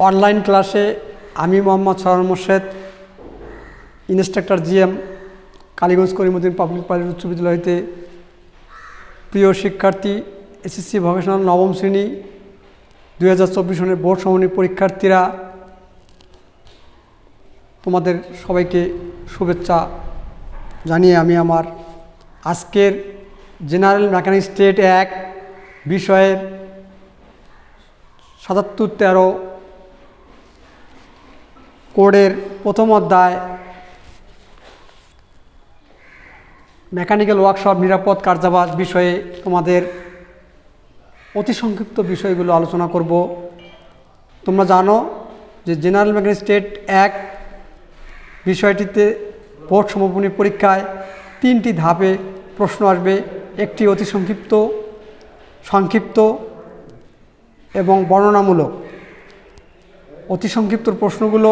Online ক্লাসে আমি Mohammad Sarwar Morshed, instructor GM, Kaliganj Karimuddin public private উচ্চ বিদ্যালয় হইতে। প্রিয় শিক্ষার্থী, এসএসসি ভোকেশনাল নবম শ্রেণী 2024 সনের বোর্ড সমাপনী পরীক্ষার্থীরা, তোমাদের সবাইকে শুভেচ্ছা জানিয়ে আমি আমার আজকের জেনারেল মেকানিক্স স্টেট 1 বিষয়ের 77-13 কোডের প্রথম অধ্যায় মেকানিক্যাল ওয়ার্কশপ নিরাপদ কার্যাবাস বিষয়ে তোমাদের অতি সংক্ষিপ্ত বিষয়গুলো আলোচনা করব। তোমরা জানো যে জেনারেল মেকানিক্স স্টেট 1 বিষয়টিতে বোর্ড সমাপনী পরীক্ষায় 3টি ধাপে প্রশ্ন আসবে। একটি অতি সংক্ষিপ্ত এবং বর্ণনামূলক। অতি সংক্ষিপ্ত প্রশ্নগুলো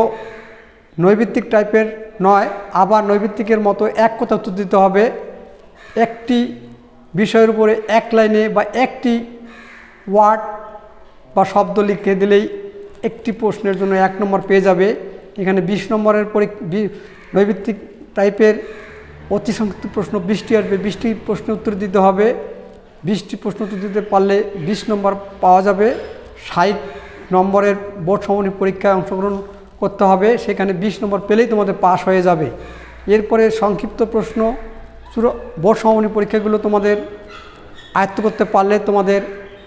নৈর্ব্যক্তিক টাইপের নয়, আবার নৈর্ব্যক্তিকের মতো এক কথা উত্তর দিতে হবে। একটি বিষয়ের উপরে এক লাইনে বা একটি ওয়ার্ড বা শব্দ লিখে দিলেই একটি প্রশ্নের জন্য 1 নম্বর পেয়ে যাবে। এখানে 20 নম্বরের নৈর্ব্যক্তিক টাইপের অতি সংক্ষিপ্ত প্রশ্ন 20টি আসবে। 20টি প্রশ্নের উত্তর দিতে হবে। 20টি প্রশ্ন উত্তর দিতে পারলে 20 নম্বর পাওয়া যাবে। 60 নম্বরের বোর্ড সমাপনী পরীক্ষায় অংশগ্রহণ করতে হবে, সেখানে 20 নম্বর পেলেই তোমাদের পাস হয়ে যাবে। এরপরে সংক্ষিপ্ত প্রশ্ন বোর্ড সমাপনী পরীক্ষাগুলো তোমাদের আয়ত্ত করতে পারলে তোমাদের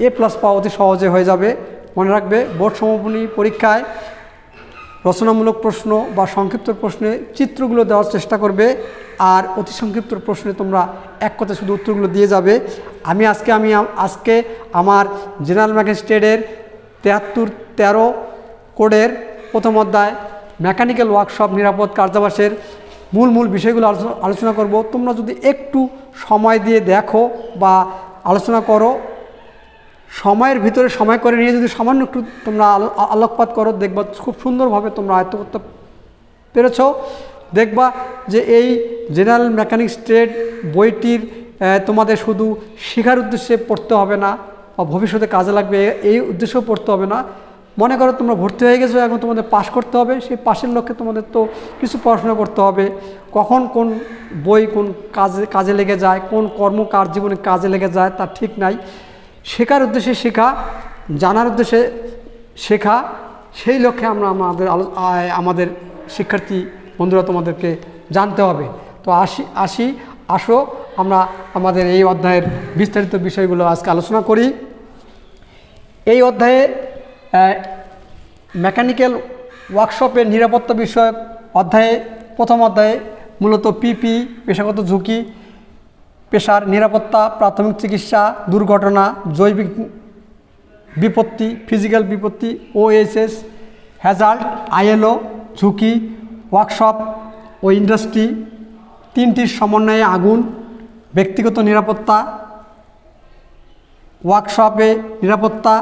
A+ পাওয়া অতি সহজে হয়ে যাবে। মনে রাখবে, বোর্ড সমাপনী পরীক্ষায় রচনামূলক প্রশ্ন বা সংক্ষিপ্ত প্রশ্নে চিত্রগুলো দেওয়ার চেষ্টা করবে, আর অতি সংক্ষিপ্ত প্রশ্নে তোমরা এক কথায় শুধু উত্তরগুলো দিয়ে যাবে। আমি আজকে আমার জেনারেল মেকানিক্স স্টেটের 73-13 কোডের প্রথম অধ্যায় মেকানিক্যাল ওয়ার্কশপ নিরাপদ কার্যাবাসের মূল বিষয়গুলো আলোচনা করব। তোমরা যদি একটু সময় দিয়ে দেখো বা আলোচনা করো, সময়ের ভিতরে সময় করে নিয়ে যদি সামান্য একটু তোমরা আলোকপাত করো, দেখবা খুব সুন্দরভাবে তোমরা আয়ত্ত করতে পেরেছ। দেখবা যে এই জেনারেল মেকানিক্স স্টেট বইটির তোমাদের শুধু শেখার উদ্দেশ্যে পড়তে হবে না বা ভবিষ্যতে কাজে লাগবে এই উদ্দেশ্যেও পড়তে হবে না। মনে করো তোমরা ভর্তি হয়ে গেছো, এখন তোমাদের পাশ করতে হবে। সেই পাশের লক্ষ্যে তোমাদের তো কিছু পড়াশোনা করতে হবে। কখন কোন বই কোন কাজে লেগে যায়, কোন কর্ম কার জীবনে কাজে লেগে যায় তার ঠিক নাই। শেখার উদ্দেশ্যে শেখা, জানার উদ্দেশ্যে শেখা, সেই লক্ষ্যে আমরা আমাদের শিক্ষার্থী বন্ধুরা তোমাদেরকে জানতে হবে। তো আসো আমরা আমাদের এই অধ্যায়ের বিস্তারিত বিষয়গুলো আজকে আলোচনা করি। এই অধ্যায়ে মেকানিক্যাল ওয়ার্কশপের নিরাপত্তা বিষয়ক অধ্যায়ে প্রথম অধ্যায়ে মূলত পিপি, পেশাগত ঝুঁকি, পেশার নিরাপত্তা, প্রাথমিক চিকিৎসা, দুর্ঘটনা, জৈবিক বিপত্তি, ফিজিক্যাল বিপত্তি, OSS, হ্যাজার্ড, ILO, ঝুঁকি, ওয়ার্কশপ ও ইন্ডাস্ট্রি, 3টির সমন্বয়ে আগুন, ব্যক্তিগত নিরাপত্তা, ওয়ার্কশপে নিরাপত্তা,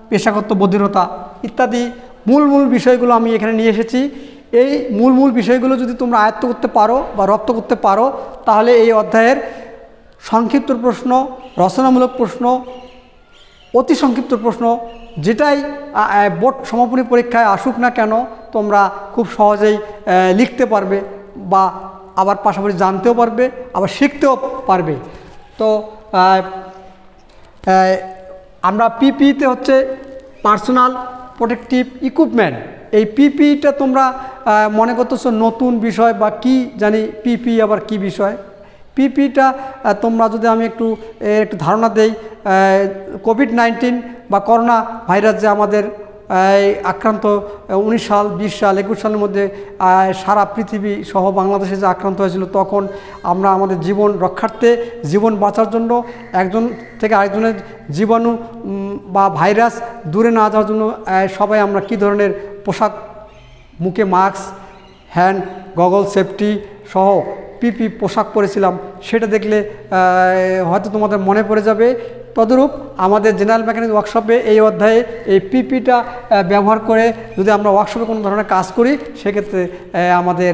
পেশাগত বধিরতা ইত্যাদি মূল বিষয়গুলো আমি এখানে নিয়ে এসেছি। এই মূল বিষয়গুলো যদি তোমরা আয়ত্ত করতে পারো বা রপ্ত করতে পারো, তাহলে এই অধ্যায়ের সংক্ষিপ্ত প্রশ্ন, রচনামূলক প্রশ্ন, অতি সংক্ষিপ্ত প্রশ্ন যেটাই বোর্ড সমাপনী পরীক্ষায় আসুক না কেন, তোমরা খুব সহজেই লিখতে পারবে বা আবার পাশাপাশি জানতেও পারবে, আবার শিখতেও পারবে। তো আমরা পিপিতে হচ্ছে পার্সোনাল প্রোটেকটিভ ইকুইপমেন্ট। এই পিপিটা তোমরা মনে করতেছো নতুন বিষয় বা কি জানি পিপি আবার কি বিষয়। পিপিটা তোমরা যদি আমি একটু ধারণা দেই, কোভিড-19 বা করোনা ভাইরাস যে আমাদের আক্রান্ত 19 সাল, 20 সাল, 21 সালের মধ্যে সারা পৃথিবী সহ বাংলাদেশে যে আক্রান্ত হয়েছিল, তখন আমরা আমাদের জীবন রক্ষার্থে, জীবন বাঁচার জন্য একজন থেকে আরেকজনের জীবাণু বা ভাইরাস দূরে না যাওয়ার জন্য সবাই আমরা কী ধরনের পোশাক, মুখে মাস্ক, হ্যান্ড গগল, সেফটি সহ পিপি পোশাক পরেছিলাম, সেটা দেখলে হয়তো তোমাদের মনে পড়ে যাবে। তদরূপ আমাদের জেনারেল মেকানিক্স ওয়ার্কশপে এই অধ্যায়ে এই পিপিটা ব্যবহার করে যদি আমরা ওয়ার্কশপে কোনো ধরনের কাজ করি, সেক্ষেত্রে আমাদের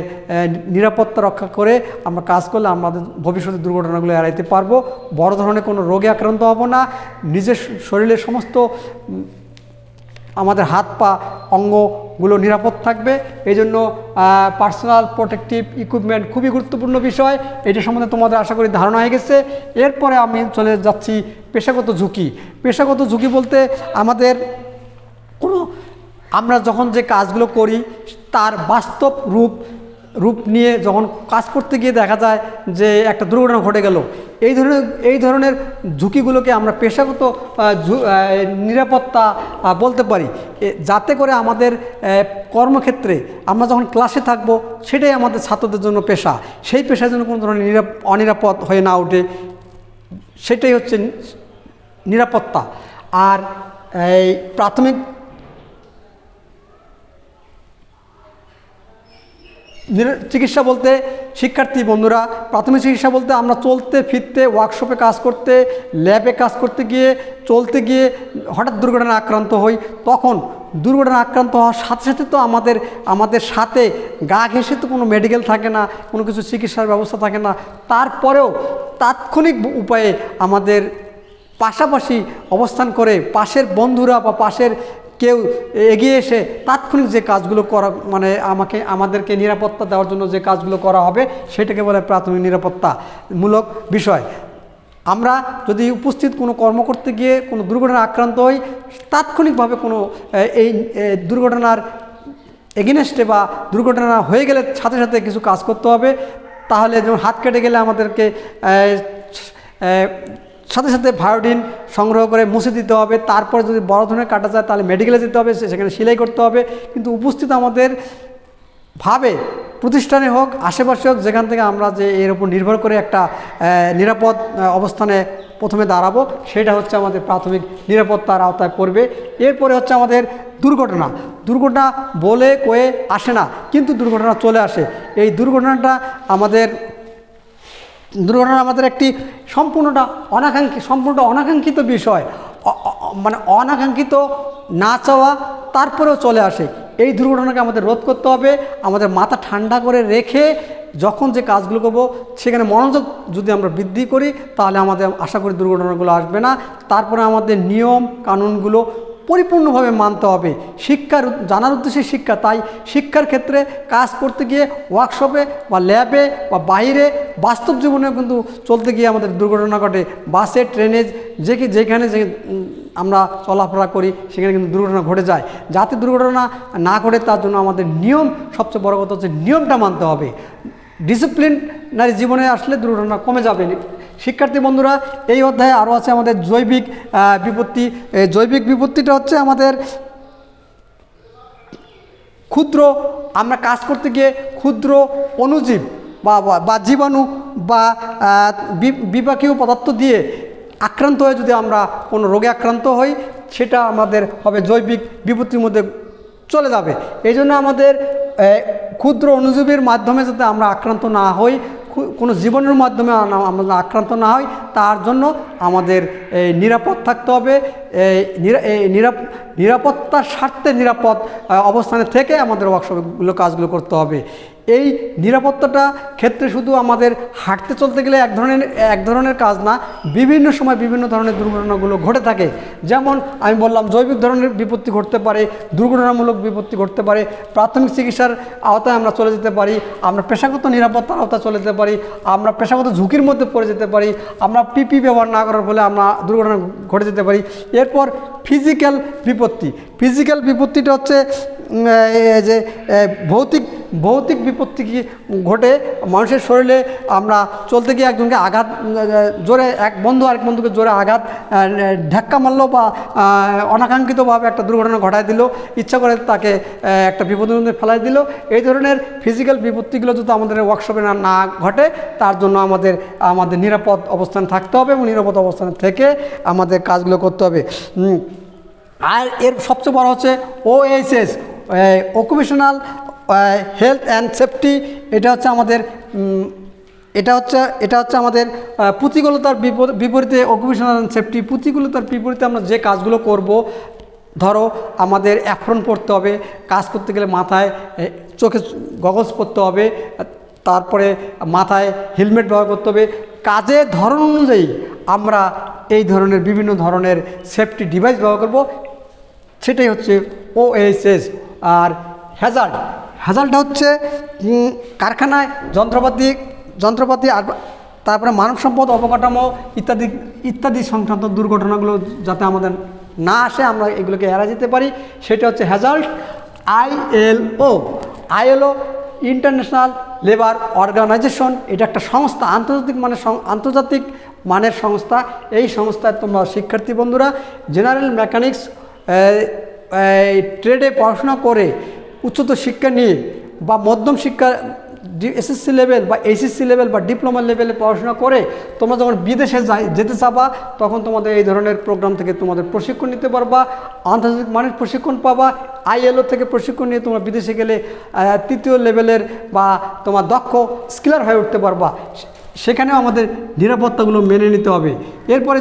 নিরাপত্তা রক্ষা করে আমরা কাজ করলে আমাদের ভবিষ্যতে দুর্ঘটনাগুলো এড়াইতে পারবো। বড় ধরনের কোনো রোগে আক্রান্ত হব না। নিজের শরীরের সমস্ত আমাদের হাত পা অঙ্গগুলো নিরাপদ থাকবে। এই জন্য পার্সোনাল প্রোটেকটিভ ইকুইপমেন্ট খুবই গুরুত্বপূর্ণ বিষয়। এটা সম্বন্ধে তোমাদের আশা করি ধারণা হয়ে গেছে। এরপরে আমি চলে যাচ্ছি পেশাগত ঝুঁকি। পেশাগত ঝুঁকি বলতে আমাদের আমরা যখন যে কাজগুলো করি তার বাস্তব রূপ নিয়ে যখন কাজ করতে গিয়ে দেখা যায় যে একটা দুর্ঘটনা ঘটে গেল, এই ধরনের ঝুঁকিগুলোকে আমরা পেশাগত নিরাপত্তা বলতে পারি, যাতে করে আমাদের কর্মক্ষেত্রে আমরা যখন ক্লাসে থাকব সেটাই আমাদের ছাত্রদের জন্য পেশা, সেই পেশার জন্য কোনো ধরনের অনিরাপদ হয়ে না ওঠে, সেটাই হচ্ছে নিরাপত্তা। আর এই প্রাথমিক চিকিৎসা বলতে শিক্ষার্থী বন্ধুরা, প্রাথমিক চিকিৎসা বলতে আমরা চলতে ফিরতে, ওয়ার্কশপে কাজ করতে, ল্যাবে কাজ করতে গিয়ে, চলতে গিয়ে হঠাৎ দুর্ঘটনায় আক্রান্ত হই, তখন দুর্ঘটনা আক্রান্ত হওয়ার সাথে সাথে তো আমাদের সাথে গা ঘেঁষে তো কোনো মেডিকেল থাকে না, কোনো কিছু চিকিৎসার ব্যবস্থা থাকে না। তারপরেও তাৎক্ষণিক উপায়ে আমাদের পাশাপাশি অবস্থান করে পাশের বন্ধুরা বা পাশের কেউ এগিয়ে এসে তাৎক্ষণিক যে কাজগুলো করা, মানে আমাদেরকে নিরাপত্তা দেওয়ার জন্য যে কাজগুলো করা হবে সেটাকে বলে প্রাথমিক নিরাপত্তামূলক বিষয়। আমরা যদি উপস্থিত কোনো কর্ম করতে গিয়ে কোনো দুর্ঘটনায় আক্রান্ত হই, তাৎক্ষণিকভাবে কোনো এই দুর্ঘটনার এগেনস্টে বা দুর্ঘটনা হয়ে গেলে সাথে সাথে কিছু কাজ করতে হবে। তাহলে যেমন হাত কেটে গেলে আমাদেরকে সাথে সাথে ভায়োডিন সংগ্রহ করে মুছে দিতে হবে। তারপর যদি বড় ধরনের কাটা যায় তাহলে মেডিকেলে যেতে হবে, সেখানে সেলাই করতে হবে। কিন্তু উপস্থিত আমাদের ভাবে প্রতিষ্ঠানে হোক, আশেপাশে হোক, যেখান থেকে আমরা যে এর উপর নির্ভর করে একটা নিরাপদ অবস্থানে প্রথমে দাঁড়াবো, সেটা হচ্ছে আমাদের প্রাথমিক নিরাপত্তার আওতায় পড়বে। এরপরে হচ্ছে আমাদের দুর্ঘটনা বলে কয়ে আসে না, কিন্তু দুর্ঘটনা চলে আসে। এই দুর্ঘটনাটা আমাদের একটি সম্পূর্ণ অনাকাঙ্ক্ষিত বিষয়, মানে অনাকাঙ্ক্ষিত না চাওয়া, তারপরেও চলে আসে। এই দুর্ঘটনাকে আমাদের রোধ করতে হবে। আমাদের মাথা ঠান্ডা করে রেখে যখন যে কাজগুলো করবো সেখানে মনোযোগ যদি আমরা বৃদ্ধি করি, তাহলে আমাদের আশা করি দুর্ঘটনাগুলো আসবে না। তারপরে আমাদের নিয়ম কানুনগুলো পরিপূর্ণভাবে মানতে হবে। জানার উদ্দেশ্যে শিক্ষা, তাই শিক্ষার ক্ষেত্রে কাজ করতে গিয়ে ওয়ার্কশপে বা ল্যাবে বা বাইরে বাস্তব জীবনে কিন্তু চলতে গিয়ে আমাদের দুর্ঘটনা ঘটে। বাসে, ট্রেনে, যেখানে আমরা চলাফেরা করি সেখানে কিন্তু দুর্ঘটনা ঘটে যায়। যাতে দুর্ঘটনা না ঘটে তার জন্য আমাদের নিয়ম, সবচেয়ে বড় কথা হচ্ছে নিয়মটা মানতে হবে। ডিসিপ্লিনারি জীবনে আসলে দুর্ঘটনা কমে যাবে। শিক্ষার্থী বন্ধুরা, এই অধ্যায়ে আরও আছে আমাদের জৈবিক বিপত্তি। জৈবিক বিপত্তিটা হচ্ছে আমাদের আমরা কাজ করতে গিয়ে ক্ষুদ্র অণুজীব বা জীবাণু বা বিপাকীয় পদার্থ দিয়ে আক্রান্ত হয়ে যদি আমরা কোনো রোগে আক্রান্ত হই, সেটা আমাদের হবে জৈবিক বিপত্তির মধ্যে চলে যাবে। এই জন্য আমাদের ক্ষুদ্র অণুজীবের মাধ্যমে যাতে আমরা আক্রান্ত না হই, কোনো জীবনের মাধ্যমে আমরা আক্রান্ত না হই, তার জন্য আমাদের নিরাপদ থাকতে হবে। নিরাপত্তার স্বার্থে নিরাপদ অবস্থানে থেকে আমাদের ওয়ার্কশপগুলো কাজগুলো করতে হবে। এই নিরাপত্তাটা ক্ষেত্রে শুধু আমাদের হাঁটতে চলতে গেলে এক ধরনের কাজ না, বিভিন্ন সময় বিভিন্ন ধরনের দুর্ঘটনাগুলো ঘটে থাকে। যেমন আমি বললাম, জৈবিক ধরনের বিপত্তি ঘটতে পারে, দুর্ঘটনামূলক বিপত্তি ঘটতে পারে, প্রাথমিক চিকিৎসার আওতায় আমরা চলে যেতে পারি, আমরা পেশাগত নিরাপত্তার আওতায় চলে যেতে পারি, আমরা পেশাগত ঝুঁকির মধ্যে পড়ে যেতে পারি, আমরা পিপি ব্যবহার না করার ফলে আমরা দুর্ঘটনা ঘটে যেতে পারি। এরপর ফিজিক্যাল বিপত্তিটা হচ্ছে যে ভৌতিক বিপত্তি কি ঘটে মানুষের শরীরে। আমরা চলতে গিয়ে একজনকে আঘাত, জোরে এক বন্ধু আরেক বন্ধুকে জোরে আঘাত, ধাক্কা মারলো বা অনাকাঙ্ক্ষিতভাবে একটা দুর্ঘটনা ঘটায় দিল, ইচ্ছা করে তাকে একটা বিপদের মধ্যে ফেলাই দিল। এই ধরনের ফিজিক্যাল বিপত্তিগুলো যদি আমাদের ওয়ার্কশপে না ঘটে, তার জন্য আমাদের নিরাপদ অবস্থানে থাকতে হবে এবং নিরাপদ অবস্থানে থেকে আমাদের কাজগুলো করতে হবে। আর এর সবচেয়ে বড় হচ্ছে OHS, occupational health and safety. এটা হচ্ছে আমাদের প্রতিকূলতার বিপরীতে অকুপেশনাল অ্যান্ড সেফটি। প্রতিকূলতার বিপরীতে আমরা যে কাজগুলো করব, ধরো আমাদের অ্যাপ্রন পরতে হবে, কাজ করতে গেলে মাথায় চোখে গগলস পরতে হবে, তারপরে মাথায় হেলমেট ব্যবহার করতে হবে। কাজের ধরন অনুযায়ী আমরা এই ধরনের বিভিন্ন ধরনের সেফটি ডিভাইস ব্যবহার করব, সেটাই হচ্ছে OHS। আর হ্যাজাল্ট হচ্ছে কারখানায় যন্ত্রপাতি আর তারপরে মানব সম্পদ, অবকাঠামো ইত্যাদি সংক্রান্ত দুর্ঘটনাগুলো যাতে আমাদের না আসে, আমরা এগুলোকে এড়া যেতে পারি, সেটা হচ্ছে হ্যাজাল্ট। ILO ইন্টারন্যাশনাল লেবার অর্গানাইজেশন, এটা একটা সংস্থা, আন্তর্জাতিক মানের সংস্থা। এই সংস্থায় তোমরা শিক্ষার্থী বন্ধুরা জেনারেল মেকানিক্স ট্রেডে পড়াশোনা করে উচ্চতর শিক্ষা নিয়ে বা মধ্যম শিক্ষা SSC লেভেল বা HSC লেভেল বা ডিপ্লোমা লেভেলে পড়াশোনা করে তোমরা যখন বিদেশে যেতে চাবা, তখন তোমাদের এই ধরনের প্রোগ্রাম থেকে তোমাদের প্রশিক্ষণ নিতে পারবা, আন্তর্জাতিক মানের প্রশিক্ষণ পাবা। ILO থেকে প্রশিক্ষণ নিয়ে তোমরা বিদেশে গেলে তৃতীয় লেভেলের বা তোমার দক্ষ স্কিলার হয়ে উঠতে পারবা। সেখানেও আমাদের নিরাপত্তাগুলো মেনে নিতে হবে। এরপরে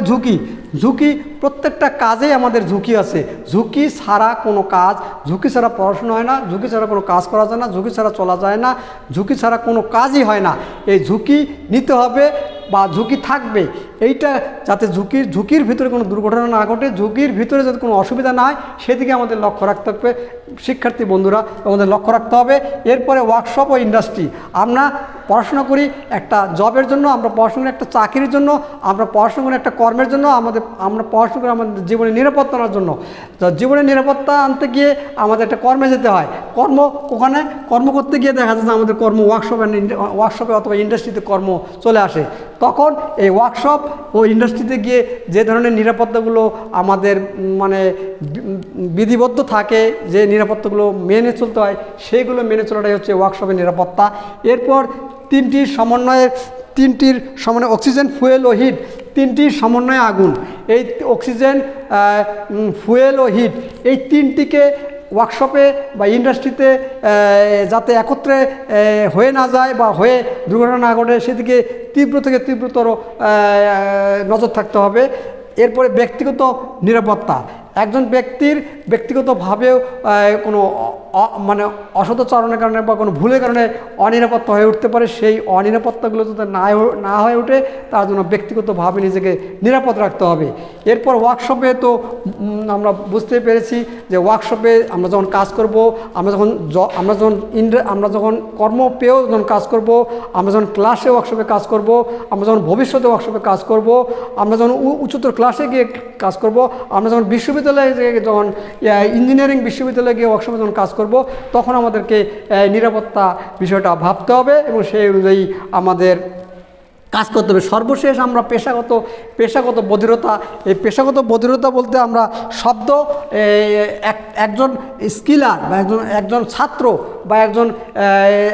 ঝুঁকি প্রত্যেকটা কাজেই আমাদের ঝুঁকি আছে। ঝুঁকি ছাড়া কোনো কাজ, ঝুঁকি ছাড়া পড়াশোনা হয় না, ঝুঁকি ছাড়া কোনো কাজ করা যায় না, ঝুঁকি ছাড়া চলা যায় না, ঝুঁকি ছাড়া কোনো কাজই হয় না। এই ঝুঁকি নিতে হবে বা ঝুঁকি থাকবে, এইটা যাতে ঝুঁকির ভিতরে কোনো দুর্ঘটনা না ঘটে, ঝুঁকির ভিতরে যাতে কোনো অসুবিধা না হয়, সেদিকে আমাদের লক্ষ্য রাখতে হবে শিক্ষার্থী বন্ধুরা, আমাদের লক্ষ্য রাখতে হবে। এরপরে ওয়ার্কশপ ও ইন্ডাস্ট্রি। আমরা পড়াশোনা করি একটা জবের জন্য, আমরা পড়াশোনা করি একটা চাকরির জন্য, আমরা পড়াশোনা করি একটা কর্মের জন্য, আমরা পড়াশোনা করি আমাদের জীবনের নিরাপত্তা আনার জন্য। তো জীবনের নিরাপত্তা আনতে গিয়ে আমাদের একটা কর্মে যেতে হয়। ওখানে কর্ম করতে গিয়ে দেখা যাচ্ছে আমাদের কর্ম ওয়ার্কশপে অথবা ইন্ডাস্ট্রিতে কর্ম চলে আসে। তখন এই ওয়ার্কশপ ও ইন্ডাস্ট্রিতে গিয়ে যে ধরনের নিরাপত্তাগুলো আমাদের বিধিবদ্ধ থাকে, যে নিরাপত্তাগুলো মেনে চলতে হয়, সেইগুলো মেনে চলাটাই হচ্ছে ওয়ার্কশপের নিরাপত্তা। এরপর তিনটির সমন্বয়ে অক্সিজেন, ফুয়েল ও হিট, তিনটির সমন্বয়ে আগুন। এই অক্সিজেন, ফুয়েল ও হিট, এই তিনটিকে ওয়ার্কশপে বা ইন্ডাস্ট্রিতে যাতে একত্রে হয়ে না যায় বা হয়ে দুর্ঘটনা না ঘটে, সেদিকে তীব্র থেকে তীব্রতর নজর থাকতে হবে। এরপরে ব্যক্তিগত নিরাপত্তা। একজন ব্যক্তির ব্যক্তিগতভাবেও কোনো অসদাচরণের কারণে বা কোনো ভুলের কারণে অনিরাপত্তা হয়ে উঠতে পারে। সেই অনিরাপত্তাগুলো যাতে না হয়ে ওঠে, তার জন্য ব্যক্তিগতভাবে নিজেকে নিরাপদ রাখতে হবে। এরপর ওয়ার্কশপে তো আমরা বুঝতে পেরেছি যে ওয়ার্কশপে আমরা যখন কাজ করব, আমরা যখন কর্ম পেয়েও যখন কাজ করব, আমরা যখন ক্লাসে ওয়ার্কশপে কাজ করব, আমরা যখন ভবিষ্যতে ওয়ার্কশপে কাজ করব, আমরা যখন উচ্চতর ক্লাসে গিয়ে কাজ করব, আমরা যখন যখন ইঞ্জিনিয়ারিং বিশ্ববিদ্যালয়ে গিয়ে ওয়ার্কশপে যখন কাজ করব, তখন আমাদেরকে নিরাপত্তা বিষয়টা ভাবতে হবে এবং সেই অনুযায়ী আমাদের কাজ করতে হবে। সর্বশেষ আমরা পেশাগত বধিরতা। এই পেশাগত বধিরতা বলতে আমরা একজন স্কিলার বা একজন ছাত্র বা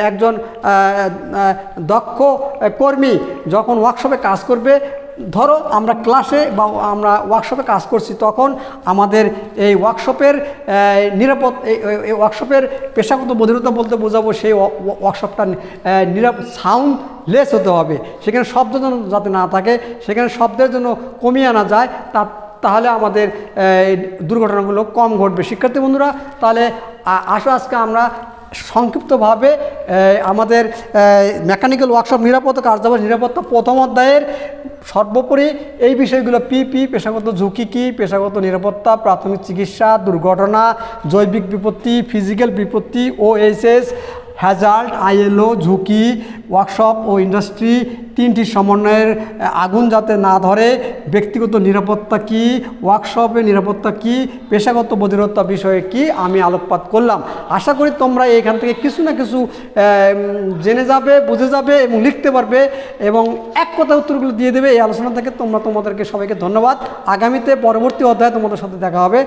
একজন দক্ষ কর্মী যখন ওয়ার্কশপে কাজ করবে, ধরো আমরা ক্লাসে বা আমরা ওয়ার্কশপে কাজ করছি, তখন আমাদের এই ওয়ার্কশপের ওয়ার্কশপের পেশাগত বধিরতা বলতে বোঝাবো সেই ওয়ার্কশপটা সাউন্ডলেস হতে হবে। সেখানে শব্দ যেন যাতে না থাকে, সেখানে শব্দের জন্য কমিয়ে আনা যায়, তাহলে আমাদের দুর্ঘটনাগুলো কম ঘটবে। শিক্ষার্থী বন্ধুরা, তাহলে আসো আজকে আমরা সংক্ষিপ্তভাবে আমাদের মেকানিক্যাল ওয়ার্কশপ নিরাপত্তা, কার্যাবলী নিরাপত্তা প্রথম অধ্যায়ের সর্বোপরি এই বিষয়গুলো পেশাগত ঝুঁকি কী, পেশাগত নিরাপত্তা, প্রাথমিক চিকিৎসা, দুর্ঘটনা, জৈবিক বিপত্তি, ফিজিক্যাল বিপত্তি, OHS, হ্যাজাল্ট, ILO, ঝুঁকি, ওয়ার্কশপ ও ইন্ডাস্ট্রি, তিনটির সমন্বয়ের আগুন যাতে না ধরে, ব্যক্তিগত নিরাপত্তা কী, ওয়ার্কশপে নিরাপত্তা কী, পেশাগত বধিরতা বিষয়ে কী, আমি আলোকপাত করলাম। আশা করি তোমরা এখান থেকে কিছু না কিছু জেনে যাবে, বুঝে যাবে এবং লিখতে পারবে এবং এক কথা উত্তরগুলো দিয়ে দেবে। এই আলোচনা থেকে তোমাদেরকে সবাইকে ধন্যবাদ। আগামীতে পরবর্তী অধ্যায়ে তোমাদের সাথে দেখা হবে।